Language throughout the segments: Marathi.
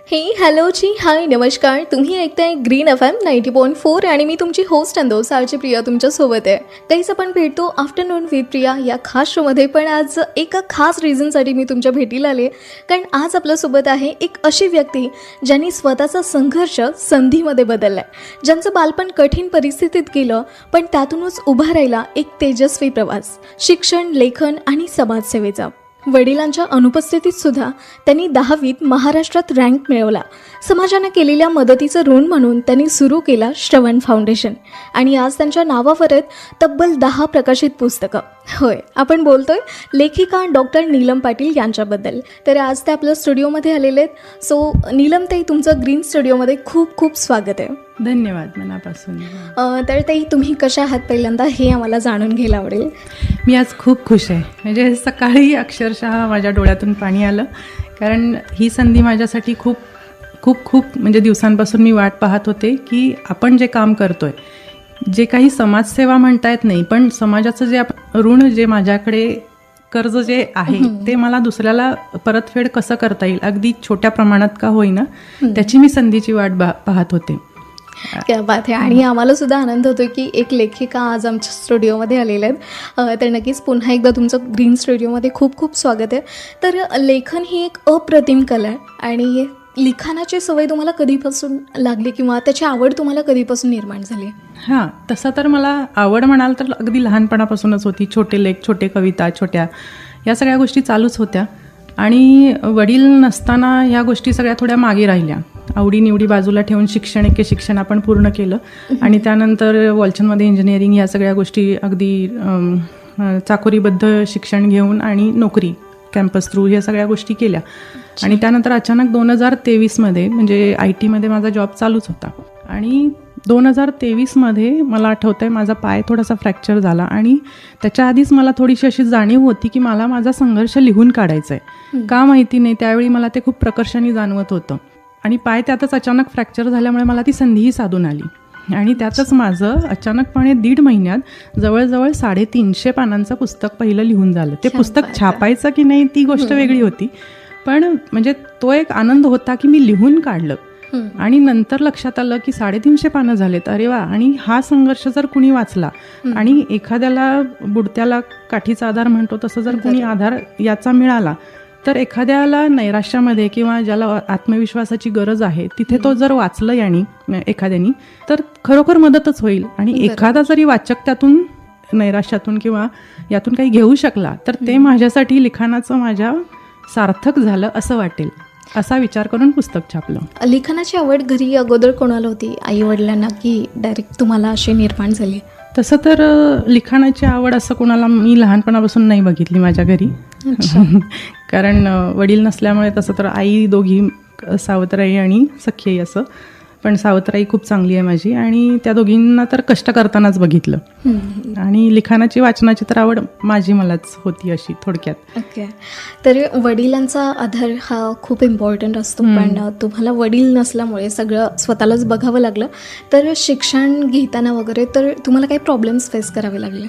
हे हॅलो जी हाय नमस्कार. तुम्ही ऐकताय ग्रीन FM 90.4 आणि मी तुमची होस्ट आणि दोस्त आरची प्रिया तुमच्यासोबत आहे. काहीच आपण भेटतो आफ्टरनून विथ प्रिया या खास शोमध्ये. पण आज एका खास रिझनसाठी मी तुमच्या भेटीला आले, कारण आज आपल्यासोबत आहे एक अशी व्यक्ती ज्यांनी स्वतःचा संघर्ष संधीमध्ये बदलला आहे, ज्यांचं बालपण कठीण परिस्थितीत गेलं पण त्यातूनच उभा राहिला एक तेजस्वी प्रवास, शिक्षण, लेखन आणि समाजसेवेचा. वडिलांच्या अनुपस्थितीत सुद्धा त्यांनी 10वीत महाराष्ट्रात रँक मिळवला. समाजानं केलेल्या मदतीचं ऋण म्हणून त्यांनी सुरू केला श्रवण फाउंडेशन आणि आज त्यांच्या नावावरच तब्बल 10 प्रकाशित पुस्तकं. होय, आपण बोलतोय लेखिका डॉक्टर नीलम पाटील यांच्याबद्दल. तर आज ते आपल्या स्टुडिओमध्ये आलेले आहेत. सो नीलम ताई, तुमचं ग्रीन स्टुडिओमध्ये खूप खूप स्वागत आहे. धन्यवाद मनापासून. तर ताई, तुम्ही कशा आहात पहिल्यांदा हे आम्हाला जाणून घ्यायला आवडेल. मी आज खूप खुश आहे. म्हणजे सकाळी अक्षरशः माझ्या डोळ्यातून पाणी आलं, कारण ही संधी माझ्यासाठी खूप खूप खूप म्हणजे दिवसांपासून मी वाट पाहत होते की आपण जे काम करतोय, जे काही समाजसेवा म्हणता येत नाही, पण समाजाचं जे ऋण जे माझ्याकडे कर्ज जे आहे ते मला दुसऱ्याला परतफेड कसं करता येईल, अगदी छोट्या प्रमाणात का होईना, त्याची मी संधीची वाट पाहत होते. क्या बात आहे. आणि आम्हाला सुद्धा आनंद होतो की एक लेखिका आज आमच्या स्टुडिओमध्ये आलेल्या आहेत. तर नक्कीच पुन्हा एकदा तुमचं ग्रीन स्टुडिओमध्ये खूप खूप स्वागत आहे. तर लेखन ही एक अप्रतिम कला आहे आणि लिखाणाची सवय तुम्हाला कधीपासून लागली किंवा त्याची आवड तुम्हाला कधीपासून निर्माण झाली? हां, तसं तर मला आवड म्हणाल तर अगदी लहानपणापासूनच होती. छोटे लेख, छोटे कविता, छोट्या या सगळ्या गोष्टी चालूच होत्या. आणि वडील नसताना ह्या गोष्टी सगळ्या थोड्या मागे राहिल्या. आवडीनिवडी बाजूला ठेवून शिक्षण आपण पूर्ण केलं आणि त्यानंतर वॉल्चनमध्ये इंजिनिअरिंग या सगळ्या गोष्टी अगदी चाकोरीबद्ध शिक्षण घेऊन आणि नोकरी कॅम्पस थ्रू ह्या सगळ्या गोष्टी केल्या. आणि त्यानंतर अचानक 2023मध्ये म्हणजे IT मध्ये माझा जॉब चालूच होता आणि 2023मध्ये मला आठवतंय माझा पाय थोडासा फ्रॅक्चर झाला आणि त्याच्या आधीच मला थोडीशी अशी जाणीव होती की मला माझा संघर्ष लिहून काढायचा आहे. का माहिती नाही, त्यावेळी मला ते खूप प्रकर्षाने जाणवत होतं आणि पाय त्यातच अचानक फ्रॅक्चर झाल्यामुळे मला ती संधीही साधून आली. आणि त्यातच माझं अचानकपणे 1.5 महिन्यात जवळजवळ 350 पानांचं पुस्तक पहिलं लिहून झालं. ते पुस्तक छापायचं की नाही ती गोष्ट वेगळी होती, पण म्हणजे तो एक आनंद होता की मी लिहून काढलं. आणि नंतर लक्षात आलं की 350 पानं झालेत, अरे वा. आणि हा संघर्ष जर कुणी वाचला आणि एखाद्याला बुडत्याला काठीचा आधार म्हणतो तसं जर कुणी आधार याचा मिळाला, तर एखाद्याला नैराश्यामध्ये किंवा ज्याला आत्मविश्वासाची गरज आहे तिथे तो जर वाचलं यानी एखाद्यानी, तर खरोखर मदतच होईल. आणि एखादा जरी वाचक त्यातून नैराश्यातून किंवा यातून काही घेऊ शकला तर ते माझ्यासाठी लिखाणाचं माझ्या सार्थक झालं असं वाटेल, असा विचार करून पुस्तक छापलं. लिखाणाची आवड घरी अगोदर कोणाला होती, आई वडिलांना की डायरेक्ट तुम्हाला अशी निर्माण झाली? तसं तर लिखाणाची आवड असं कोणाला मी लहानपणापासून नाही बघितली माझ्या घरी. कारण वडील नसल्यामुळे तसं तर आई दोघी, सावत्राई आणि सख्याई असं. पण सावत्राई खूप चांगली आहे माझी आणि त्या दोघींना तर कष्ट करतानाच बघितलं. आणि लिखाणाची, वाचनाची तर आवड माझी मलाच होती अशी थोडक्यात. ओके. तर वडिलांचा आधार हा खूप इम्पॉर्टंट असतो, पण तुम्हाला वडील नसल्यामुळे सगळं स्वतःलाच बघावं लागलं. तर शिक्षण घेताना वगैरे तर तुम्हाला काही प्रॉब्लेम्स फेस करावे लागले?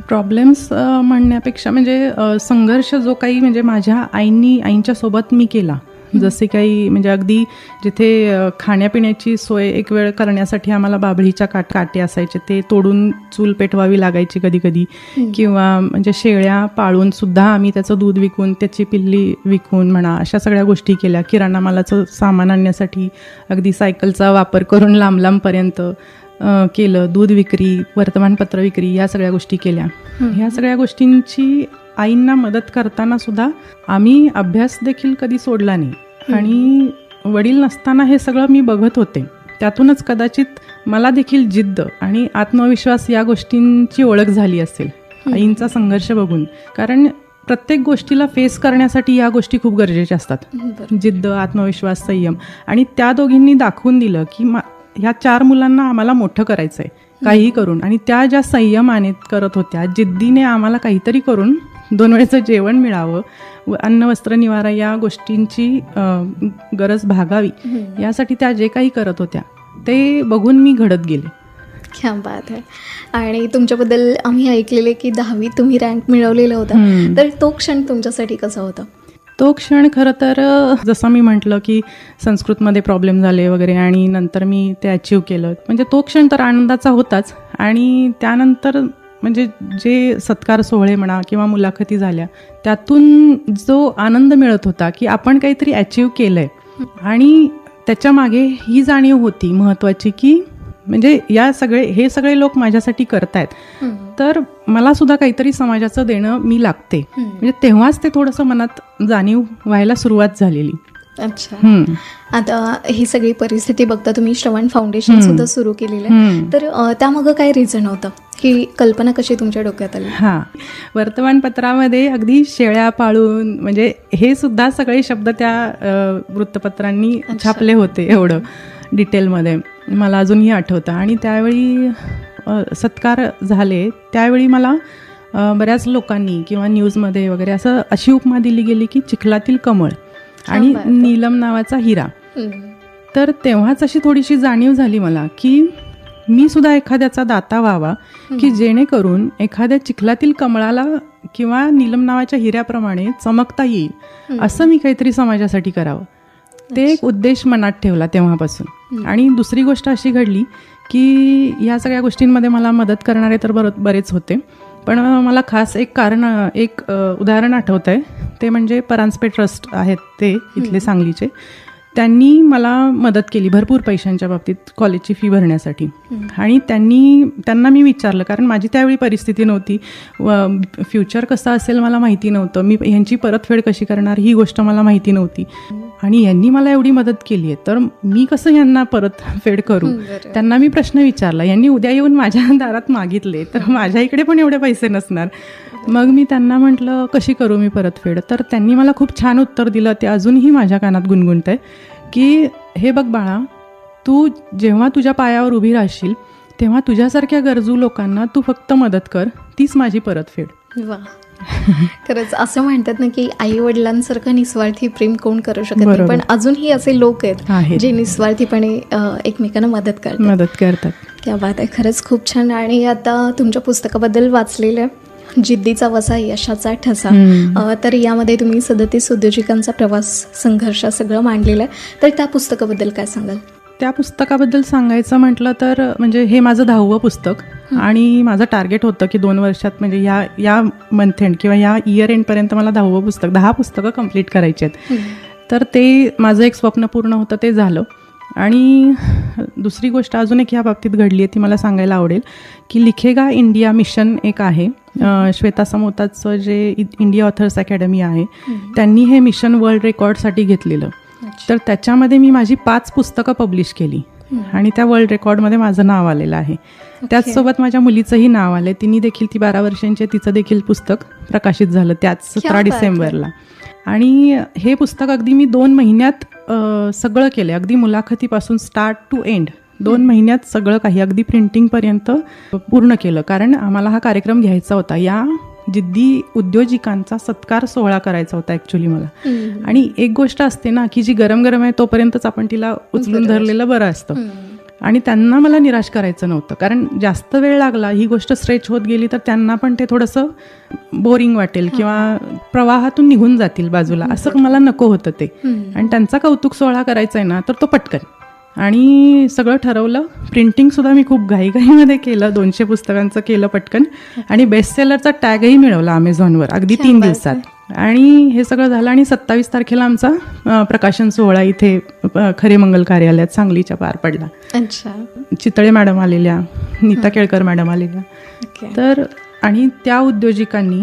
प्रॉब्लेम्स म्हणण्यापेक्षा म्हणजे संघर्ष जो काही म्हणजे माझ्या आईंच्या सोबत मी केला. जसे काही म्हणजे अगदी जिथे खाण्यापिण्याची सोय एक वेळ करण्यासाठी आम्हाला बाभळीच्या काटे असायचे, ते तोडून चूल पेटवावी लागायची कधी कधी. किंवा म्हणजे शेळ्या पाळून सुद्धा आम्ही त्याचं दूध विकून, त्याची पिल्ली विकून म्हणा, अशा सगळ्या गोष्टी केल्या. किराणा मालाचं सामान आणण्यासाठी अगदी सायकलचा वापर करून लांब लांबपर्यंत केलं. दूध विक्री, वर्तमानपत्र विक्री, या सगळ्या गोष्टी केल्या. ह्या सगळ्या गोष्टींची आईंना मदत करताना सुद्धा आम्ही अभ्यास देखील कधी सोडला नाही. आणि वडील नसताना हे सगळं मी बघत होते. त्यातूनच कदाचित मला देखील जिद्द आणि आत्मविश्वास या गोष्टींची ओळख झाली असेल आईंचा संघर्ष बघून. कारण प्रत्येक गोष्टीला फेस करण्यासाठी या गोष्टी खूप गरजेच्या असतात, जिद्द, आत्मविश्वास, संयम. आणि त्या दोघींनी दाखवून दिलं की ह्या 4 मुलांना आम्हाला मोठं करायचं आहे काहीही करून. आणि त्या ज्या संयमाने करत होत्या, जिद्दीने आम्हाला काहीतरी करून 2 वेळेचं जेवण मिळावं, अन्न वस्त्र निवारा या गोष्टींची गरज भागावी, यासाठी त्या जे काही करत होत्या ते बघून मी घडत गेले. क्या बात आहे. आणि तुमच्याबद्दल आम्ही ऐकलेले की 10वीत तुम्ही रँक मिळवलेला होता, तर तो क्षण तुमच्यासाठी कसा होता? तो क्षण खरं तर जसं मी म्हटलं की संस्कृतमध्ये प्रॉब्लेम झाले वगैरे आणि नंतर मी ते अचीव केलं, म्हणजे तो क्षण तर आनंदाचा होताच. आणि त्यानंतर म्हणजे जे सत्कार सोहळे म्हणा किंवा मुलाखती झाल्या, त्यातून जो आनंद मिळत होता की आपण काहीतरी अचीव केलं आहे, आणि त्याच्यामागे ही जाणीव होती महत्त्वाची की म्हणजे हे सगळे लोक माझ्यासाठी करतायत, तर मला सुद्धा काहीतरी समाजाचं देणं मी लागते. म्हणजे तेव्हाच ते थोडंसं मनात जाणीव व्हायला सुरुवात झालेली. अच्छा. आता ही सगळी परिस्थिती बघता तुम्ही श्रवण फाउंडेशन सुद्धा सुरू केलेलं आहे, तर त्यामागं काय रिझन होतं, ही कल्पना कशी तुमच्या डोक्यात आली? वर्तमानपत्रामध्ये अगदी शेळ्या पाळून, म्हणजे हे सुद्धा सगळे शब्द त्या वृत्तपत्रांनी छापले होते, एवढं डिटेलमध्ये मला अजूनही आठवतं. आणि त्यावेळी सत्कार झाले त्यावेळी मला बऱ्याच लोकांनी किंवा न्यूजमध्ये वगैरे अशी उपमा दिली गेली की चिखलातील कमळ आणि नीलम नावाचा हिरा. तर तेव्हाच अशी थोडीशी जाणीव झाली मला की मी सुद्धा एखाद्याचा दाता व्हावा, की जेणेकरून एखाद्या चिखलातील कमळाला किंवा नीलम नावाच्या हिऱ्याप्रमाणे चमकता येईल, असं मी काहीतरी समाजासाठी करावं. ते एक उद्देश मनात ठेवला तेव्हापासून. आणि दुसरी गोष्ट अशी घडली की ह्या सगळ्या गोष्टींमध्ये मला मदत करणारे तर बरेच होते, पण मला खास एक उदाहरण आठवत आहे, ते म्हणजे परांजपे ट्रस्ट आहेत ते इथले सांगलीचे. त्यांनी मला मदत केली भरपूर पैशांच्या बाबतीत कॉलेजची फी भरण्यासाठी. आणि त्यांना मी विचारलं, कारण माझी त्यावेळी परिस्थिती नव्हती, फ्युचर कसं असेल मला माहिती नव्हतं, मी ह्यांची परतफेड कशी करणार ही गोष्ट मला माहिती नव्हती, आणि यांनी मला एवढी मदत केली आहे तर मी कसं यांना परतफेड करू. त्यांना मी प्रश्न विचारला, यांनी उद्या येऊन माझ्या दारात मागितले तर माझ्या इकडे पण एवढे पैसे नसणार. मग मी त्यांना म्हटलं कशी करू मी परतफेड, तर त्यांनी मला खूप छान उत्तर दिलं, ते अजूनही माझ्या कानात गुणगुणतंय की हे बघ बाळा, तू जेव्हा तुझ्या पायावर उभी राहशील तेव्हा तुझ्यासारख्या गरजू लोकांना तू फक्त मदत कर, तीच माझी परतफेड. वा, खरंच असं म्हणतात ना की आई वडिलांसारखं निस्वार्थी प्रेम कोण करू शकत नाही, पण अजूनही असे लोक आहेत जे निस्वार्थीपणे एकमेकांना मदत करतात. त्या बात आहे, खरंच खूप छान. आणि आता तुमच्या पुस्तकाबद्दल वाचलेलं आहे, जिद्दीचा वसा यशाचा ठसा, तर यामध्ये तुम्ही 37 उद्योजकांचा प्रवास, संघर्ष सगळं मांडलेलं आहे, तर त्या पुस्तकाबद्दल काय सांगाल? त्या पुस्तकाबद्दल सांगायचं म्हटलं तर म्हणजे हे माझं 10वं पुस्तक, आणि माझं टार्गेट होतं की 2 वर्षात म्हणजे या मंथ एंड किंवा या इयर एंडपर्यंत मला 10 पुस्तकं कंप्लीट करायची आहेत. तर ते माझं एक स्वप्न पूर्ण होतं, ते झालं. आणि दुसरी गोष्ट अजून एक ह्या बाबतीत घडली आहे ती मला सांगायला आवडेल की लिखेगा इंडिया मिशन एक आहे, श्वेता समोताचं जे इंडिया ऑथर्स अकॅडमी आहे त्यांनी हे मिशन वर्ल्ड रेकॉर्डसाठी घेतलेलं. तर त्याच्यामध्ये मी माझी 5 पुस्तकं पब्लिश केली आणि त्या वर्ल्ड रेकॉर्डमध्ये माझं नाव आलेलं आहे. त्याचसोबत माझ्या मुलीचंही नाव आलं, तिने देखील, ती 12 वर्षांची, तिचं देखील पुस्तक प्रकाशित झालं त्याच 17 डिसेंबरला. आणि हे पुस्तक अगदी मी 2 महिन्यात सगळं केलं, अगदी मुलाखतीपासून स्टार्ट टू एंड 2 महिन्यात सगळं काही अगदी प्रिंटिंगपर्यंत पूर्ण केलं, कारण आम्हाला हा कार्यक्रम घ्यायचा होता. या जिद्दी उद्योजिकांचा सत्कार सोहळा करायचा होता ॲक्च्युली मला. आणि एक गोष्ट असते ना की जी गरम गरम आहे तोपर्यंतच आपण तिला उचलून धरलेलं बरं असतं, आणि त्यांना मला निराश करायचं नव्हतं, कारण जास्त वेळ लागला, ही गोष्ट स्ट्रेच होत गेली तर त्यांना पण ते थोडंसं बोरिंग वाटेल किंवा प्रवाहातून निघून जातील बाजूला, असं मला नको होतं ते. आणि त्यांचा कौतुक सोहळा करायचा आहे ना तर तो पटकन. आणि सगळं ठरवलं, प्रिंटिंगसुद्धा मी खूप घाईघाईमध्ये केलं, 200 पुस्तकांचं केलं पटकन, आणि बेस्ट सेलरचा टॅगही मिळवला अमेझॉनवर अगदी 3 दिवसात. आणि हे सगळं झालं आणि 27 तारखेला आमचा प्रकाशन सोहळा इथे खरे मंगल कार्यालयात सांगलीच्या पार पडला. अच्छा. चितळे मॅडम आलेल्या, नीता केळकर मॅडम आलेल्या. तर आणि त्या उद्योजिकांनी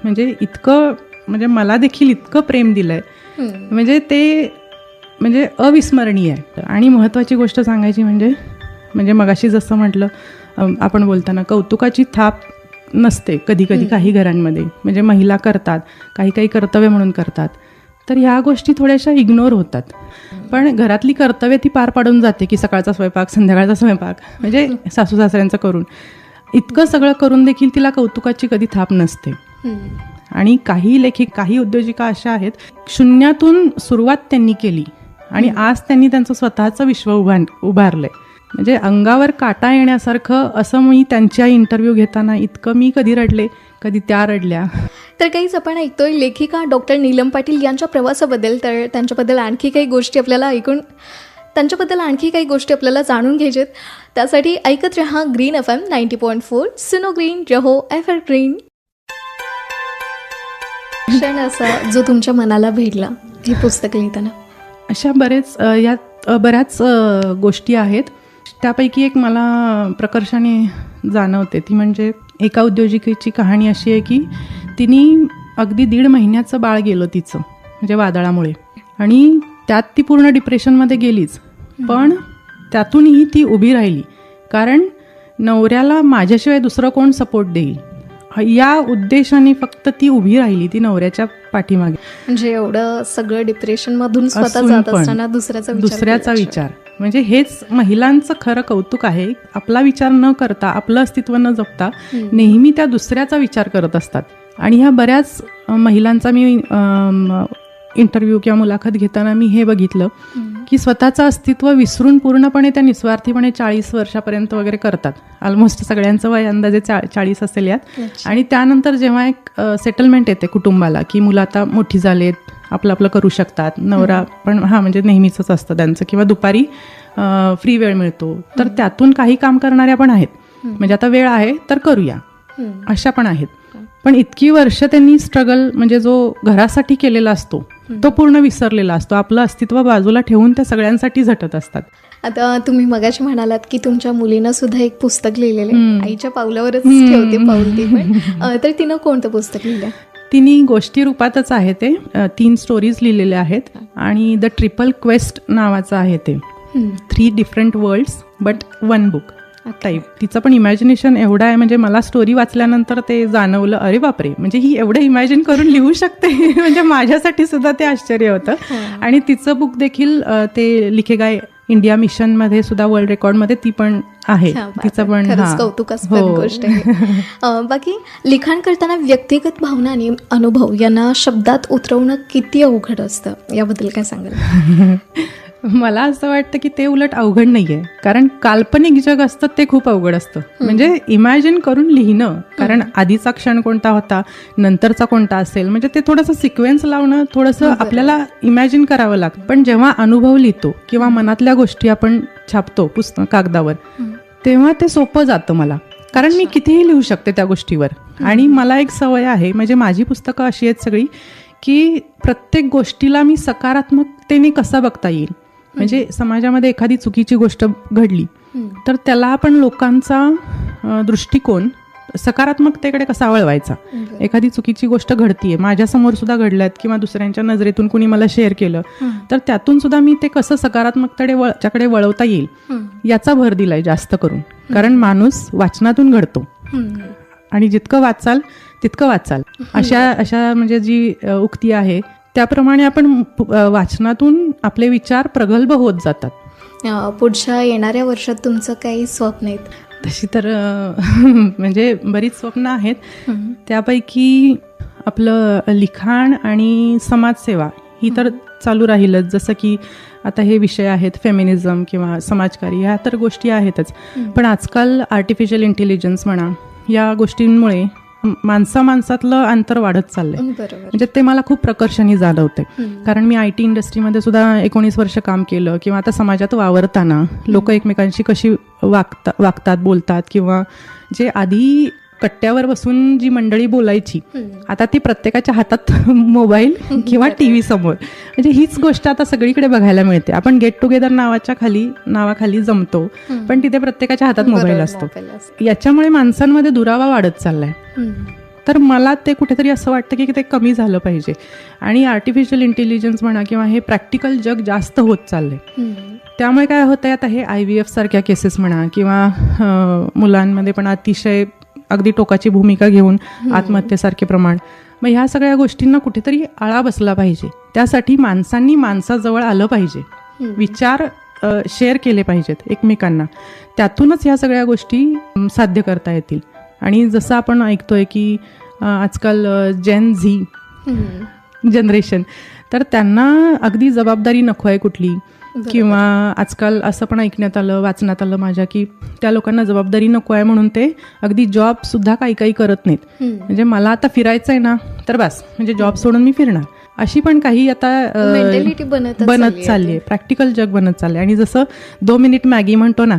म्हणजे इतकं, म्हणजे मला देखील इतकं प्रेम दिलंय, म्हणजे ते म्हणजे अविस्मरणीय आहे. आणि महत्त्वाची गोष्ट सांगायची म्हणजे मगाशी जसं म्हटलं आपण बोलताना, कौतुकाची थाप नसते कधी कधी काही घरांमध्ये, म्हणजे महिला करतात, काही कर्तव्य म्हणून करतात, तर ह्या गोष्टी थोड्याशा इग्नोर होतात. पण घरातली कर्तव्य ती पार पाडून जाते की सकाळचा स्वयंपाक, संध्याकाळचा स्वयंपाक, म्हणजे सासू सासऱ्यांचं करून, इतकं सगळं करून देखील तिला कौतुकाची कधी थाप नसते. आणि काही लेखिक, काही उद्योजिका अशा आहेत, शून्यातून सुरुवात त्यांनी केली आणि आज त्यांनी त्यांचं स्वतःचं विश्व उभारलंय. म्हणजे अंगावर काटा येण्यासारखं असं मी त्यांच्या इंटरव्ह्यू घेताना इतकं मी कधी रडले कधी त्या रडल्या. तर काहीच आपण ऐकतोय लेखिका डॉक्टर नीलम पाटील यांच्या प्रवासाबद्दल. तर त्यांच्याबद्दल आणखी काही गोष्टी आपल्याला जाणून घ्यायच्यात. त्यासाठी ऐकत रहा ग्रीन FM 90.4. सुनो ग्रीन रहो एव्हर ग्रीन. क्षण असा जो तुमच्या मनाला भेटला हे पुस्तक लिहिताना? अशा बऱ्याच गोष्टी आहेत. त्यापैकी एक मला प्रकर्षाने जाणवते ती म्हणजे एका उद्योजिकेची कहाणी अशी आहे की तिने अगदी 1.5 महिन्याचं बाळ गेलं तिचं, म्हणजे वादळामुळे, आणि त्यात ती पूर्ण डिप्रेशनमध्ये गेलीच. पण त्यातूनही ती उभी राहिली, कारण नवऱ्याला माझ्याशिवाय दुसरं कोण सपोर्ट देईल या उद्देशाने फक्त ती उभी राहिली, ती नवऱ्याच्या पाठीमागे. म्हणजे एवढं सगळं डिप्रेशनमधून स्वतः जात असताना दुसऱ्याचा विचार, म्हणजे हेच महिलांचं खरं कौतुक आहे. आपला विचार न करता, आपलं अस्तित्व न जपता नेहमी त्या दुसऱ्याचा विचार करत असतात. आणि ह्या बऱ्याच महिलांचा मी इंटरव्ह्यू किंवा मुलाखत घेताना मी हे बघितलं की स्वतःचं अस्तित्व विसरून पूर्णपणे त्या निस्वार्थीपणे 40 वर्षापर्यंत वगैरे करतात. ऑलमोस्ट सगळ्यांचं वय अंदाजे 40 असेल यात. आणि त्यानंतर जेव्हा एक सेटलमेंट येते कुटुंबाला की मुलं आता मोठी झालेत, आपलं करू शकतात, नवरा पण म्हणजे नेहमीच असतं त्यांचं, किंवा दुपारी फ्री वेळ मिळतो, तर त्यातून काही काम करणाऱ्या पण आहेत. म्हणजे आता वेळ आहे तर करूया, अशा पण आहेत. पण इतकी वर्ष त्यांनी स्ट्रगल, म्हणजे जो घरासाठी केलेला असतो तो पूर्ण विसरलेला असतो. आपलं अस्तित्व बाजूला ठेवून त्या सगळ्यांसाठी झटत असतात. आता तुम्ही मगाशी म्हणालात की तुमच्या मुलीनं सुद्धा एक पुस्तक लिहिलेलं, आईच्या पावलावरच ठेवते पाऊल ती पण. तर तिनं कोणतं पुस्तक लिहिलं? तिने गोष्टी रूपातच आहे ते. 3 स्टोरीज लिहिलेल्या आहेत आणि द ट्रिपल क्वेस्ट नावाचं आहे ते. 3 different worlds but 1 book type. तिचं पण इमॅजिनेशन एवढं आहे, म्हणजे मला स्टोरी वाचल्यानंतर ते जाणवलं, अरे बापरे, म्हणजे ही एवढं इमॅजिन करून लिहू शकते. म्हणजे माझ्यासाठी सुद्धा ते आश्चर्य होतं. आणि तिचं बुक देखील ते लिखेगाय इंडिया मिशनमध्ये सुद्धा वर्ल्ड रेकॉर्डमध्ये ती पण आहे. तिचं पण कौतुकास्पद गोष्ट आहे. बाकी लिखाण करताना व्यक्तिगत भावना आणि अनुभव यांना शब्दात उतरवणं किती अवघड असतं, याबद्दल काय सांगाल? मला असं वाटतं की ते उलट अवघड नाहीये, कारण काल्पनिक जग असतं ते खूप अवघड असतं. म्हणजे इमॅजिन करून लिहिणं, कारण आधीचा क्षण कोणता होता, नंतरचा कोणता असेल, म्हणजे ते थोडंसं सिक्वेन्स लावणं, थोडंसं आपल्याला इमॅजिन करावं लागतं. पण जेव्हा अनुभव लिहितो किंवा मनातल्या गोष्टी आपण छापतो कागदावर, तेव्हा ते सोपं जातं मला, कारण मी कितीही लिहू शकते त्या गोष्टीवर. आणि मला एक सवय आहे, म्हणजे माझी पुस्तकं अशी आहेत सगळी की प्रत्येक गोष्टीला मी सकारात्मकतेने कसा बघता येईल. म्हणजे समाजामध्ये एखादी चुकीची गोष्ट घडली तर त्याला आपण लोकांचा दृष्टिकोन सकारात्मकतेकडे कसा वळवायचा. एखादी चुकीची गोष्ट घडतीये, माझ्यासमोर सुद्धा घडल्यात किंवा दुसऱ्यांच्या नजरेतून कुणी मला शेअर केलं, तर त्यातून सुद्धा मी ते कसं सकारात्मकतेकडे वळवता येईल याचा भर दिलाय जास्त करून. कारण माणूस वाचनातून घडतो आणि जितकं वाचाल तितकं वाचाल, अशा म्हणजे जी उक्ती आहे त्याप्रमाणे आपण वाचनातून आपले विचार प्रगल्भ होत जातात. पुढच्या येणाऱ्या वर्षात तुमचं काही स्वप्न आहेत? तशी तर म्हणजे बरीच स्वप्न आहेत. त्यापैकी आपलं लिखाण आणि समाजसेवा ही तर चालू राहीलच. जसं की आता हे विषय आहेत फेमिनिझम किंवा समाजकार्य, ह्या तर गोष्टी आहेतच. पण आजकाल आर्टिफिशियल इंटेलिजन्स म्हणा, या गोष्टींमुळे माणसातलं अंतर वाढत चाललंय. म्हणजे ते मला खूप प्रकर्षाने जाणवते. कारण मी IT इंडस्ट्रीमध्ये सुद्धा 19 वर्ष काम केलं, किंवा आता समाजात वावरताना लोक एकमेकांशी कशी वागतात, बोलतात, किंवा जे आधी कट्ट्यावर बसून जी मंडळी बोलायची, आता ती प्रत्येकाच्या हातात मोबाईल किंवा TV समोर. म्हणजे हीच गोष्ट आता सगळीकडे बघायला मिळते. आपण गेट टुगेदर नावाखाली जमतो, पण तिथे प्रत्येकाच्या हातात मोबाईल असतो. याच्यामुळे माणसांमध्ये दुरावा वाढत चाललाय. तर मला ते कुठेतरी असं वाटतं की ते कमी झालं पाहिजे. आणि आर्टिफिशियल इंटेलिजन्स म्हणा किंवा हे प्रॅक्टिकल जग जास्त होत चाललंय. त्यामुळे काय होतंय, आता हे IVF सारख्या केसेस म्हणा, किंवा मुलांमध्ये पण अतिशय अगदी टोकाची भूमिका घेऊन आत्महत्येसारखे प्रमाण, मग ह्या सगळ्या गोष्टींना कुठेतरी आळा बसला पाहिजे. त्यासाठी माणसांनी माणसाजवळ आलं पाहिजे, विचार शेअर केले पाहिजेत एकमेकांना. त्यातूनच ह्या सगळ्या गोष्टी साध्य करता येतील. आणि जसं आपण ऐकतोय की आजकाल जेन झी जनरेशन, तर त्यांना अगदी जबाबदारी नको आहे कुठली, किंवा आजकाल असं पण ऐकण्यात आलं, वाचण्यात आलं माझ्या, की त्या लोकांना जबाबदारी नको आहे म्हणून ते अगदी जॉब सुद्धा काही काही करत नाहीत. म्हणजे मला आता फिरायचं आहे ना, तर बस म्हणजे जॉब सोडून मी फिरणार, अशी पण काही आता मेंटॅलिटी बनत चालली आहे. प्रॅक्टिकल जग बनत चाललंय. आणि जसं 2 मिनिट मॅगी म्हणतो ना,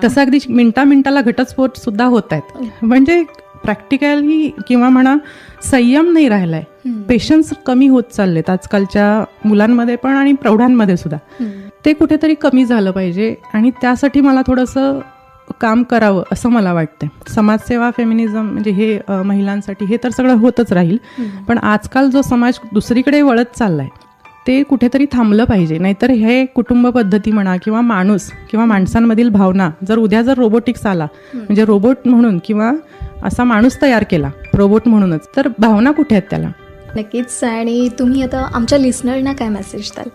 तसं अगदी मिनिटाला घटस्फोट सुद्धा होत आहेत. म्हणजे प्रॅक्टिकली किंवा म्हणा संयम नाही राहिलाय, पेशन्स कमी होत चाललेत आजकालच्या मुलांमध्ये पण आणि प्रौढांमध्ये सुद्धा. ते कुठेतरी कमी झालं पाहिजे आणि त्यासाठी मला थोडंसं काम करावं असं मला वाटतंय. समाजसेवा, फेमिनिझम म्हणजे हे महिलांसाठी हे तर सगळं होतच राहील, पण आजकाल जो समाज दुसरीकडे वळत चाललाय ते कुठेतरी थांबलं पाहिजे. नाहीतर हे कुटुंब पद्धती म्हणा किंवा माणूस किंवा माणसांमधील भावना जर रोबोटिक्स आला, म्हणजे रोबोट म्हणून किंवा असा माणूस तयार केला रोबोट म्हणूनच, तर भावना कुठे आहेत त्याला? नक्कीच. आणि तुम्ही आता आमच्या लिस्नरना काय मेसेज द्याल?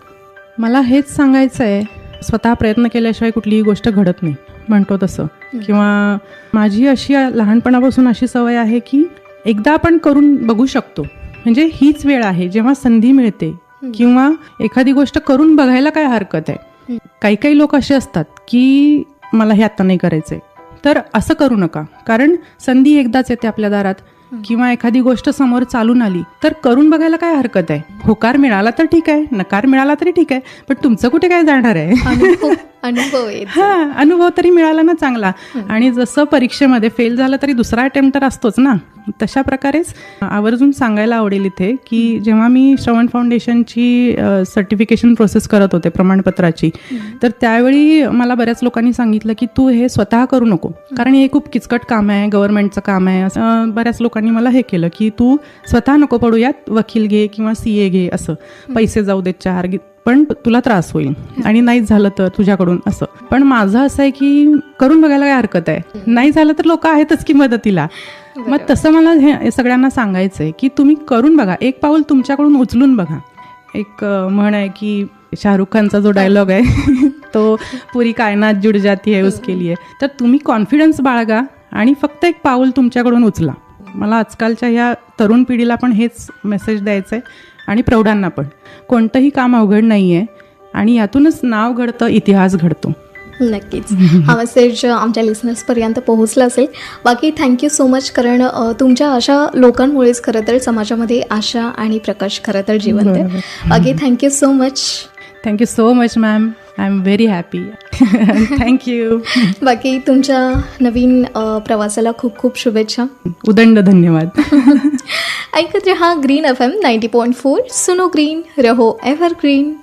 मला हेच सांगायचं आहे, स्वतः प्रयत्न केल्याशिवाय कुठलीही गोष्ट घडत नाही म्हणतो तसं. किंवा माझी अशी लहानपणापासून अशी सवय आहे की एकदा आपण करून बघू शकतो, म्हणजे हीच वेळ आहे जेव्हा संधी मिळते किंवा एखादी गोष्ट करून बघायला काय हरकत आहे. काही काही लोक असे असतात की मला हे आता नाही करायचंय, तर असं करू नका, कारण संधी एकदाच येते आपल्या दारात. किंवा एखादी गोष्ट समोर चालून आली तर करून बघायला काय हरकत आहे. होकार मिळाला तर ठीक आहे, नकार मिळाला तरी ठीक आहे, पण तुमचं कुठे काय जाणार आहे? अनुभव तरी मिळाला ना चांगला. आणि जसं परीक्षेमध्ये फेल झालं तरी दुसरा अटेम्प्ट तर असतोच ना, तशा प्रकारेच आवर्जून सांगायला आवडेल इथे की जेव्हा मी श्रवण फाउंडेशनची सर्टिफिकेशन प्रोसेस करत होते प्रमाणपत्राची, तर त्यावेळी मला बऱ्याच लोकांनी सांगितलं की तू हे स्वतः करू नको, कारण हे खूप किचकट काम आहे, गव्हर्नमेंटचं काम आहे. असं बऱ्याच लोकांनी मला हे केलं की तू स्वतः नको पडूयात, वकील घे किंवा CA घे, असं पैसे जाऊ देत 4, पण तुला त्रास होईल आणि नाहीच झालं तर तुझ्याकडून, असं. पण माझं असं आहे की करून बघायला काय हरकत आहे, नाही झालं तर लोक आहेतच की मदतीला. मग तसं मला हे सगळ्यांना सांगायचंय की तुम्ही करून बघा, एक पाऊल तुमच्याकडून उचलून बघा. एक म्हण आहे की शाहरुख खानचा जो डायलॉग आहे तो पुरी कायनात जुड जाती है उसके लिए, तर तुम्ही कॉन्फिडन्स बाळगा आणि फक्त एक पाऊल तुमच्याकडून उचला. मला आजकालच्या ह्या तरुण पिढीला पण हेच मेसेज द्यायचं आहे आणि प्रौढांना पण. कोणतंही काम अवघड नाही आहे आणि यातूनच नाव घडतं, इतिहास घडतो. नक्कीच हा मेसेज आमच्या लिसनर्सपर्यंत पोहोचला असेल. बाकी थँक्यू सो मच, कारण तुमच्या अशा लोकांमुळेच खरं तर समाजामध्ये आशा आणि प्रकाश खरं तर जिवंत आहे. बाकी thank you so much. Thank you so much ma'am, I am very happy. Thank you. बाकी तुमच्या नवीन प्रवासाला खूप खूप शुभेच्छा. उदंड धन्यवाद. ऐकत रहा ग्रीन FM 90.4. सुनो ग्रीन, रहो एव्हरग्रीन.